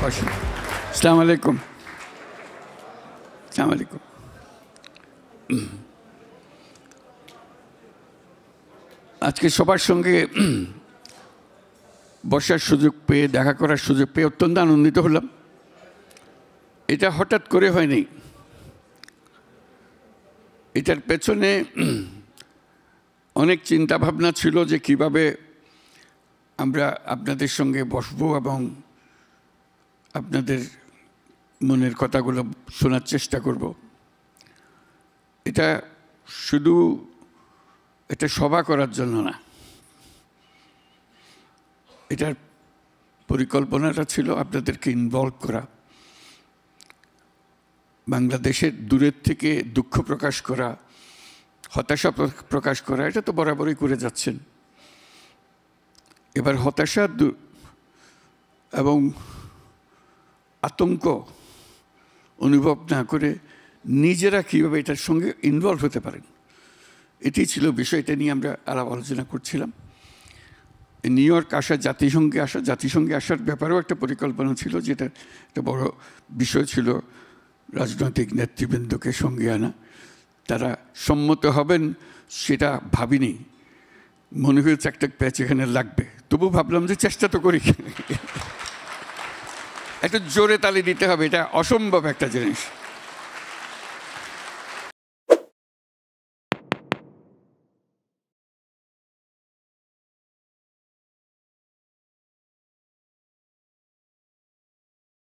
আসসালামু আলাইকুম। আসসালামু আলাইকুম। আজকে সবার সঙ্গে বসার সুযোগ পেয়ে, দেখা করার সুযোগ পেয়ে অত্যন্ত আনন্দিত হলাম। এটা হঠাৎ করে হয়নি, এটার পেছনে অনেক চিন্তা ভাবনা ছিল যে কিভাবে আমরা আপনাদের সঙ্গে বসবো এবং আপনাদের মনের কথাগুলো শোনার চেষ্টা করব। এটা শুধু এটা সভা করার জন্য না, এটার পরিকল্পনাটা ছিল আপনাদেরকে ইনভলভ করা, বাংলাদেশের দূরের থেকে দুঃখ প্রকাশ করা, হতাশা প্রকাশ করা। এটা তো বরাবরই করে যাচ্ছেন। এবার হতাশা এবং আতঙ্ক অনুভব না করে নিজেরা কীভাবে এটার সঙ্গে ইনভলভ হতে পারেন, এটি ছিল বিষয়টা নিয়ে আমরা আলাপ আলোচনা করছিলাম। নিউ ইয়র্ক আসা, জাতিসংঘে আসার ব্যাপারেও একটা পরিকল্পনা ছিল, যেটা একটা বড় বিষয় ছিল রাজনৈতিক নেতৃবৃন্দকে সঙ্গে আনা। তারা সম্মত হবেন সেটা ভাবিনি, মনে হয়েছে একটা প্যাচ এখানে লাগবে। তবু ভাবলাম যে চেষ্টা তো করি, একটু জোরে তালি দিতে হবে, এটা অসম্ভব একটা জিনিস।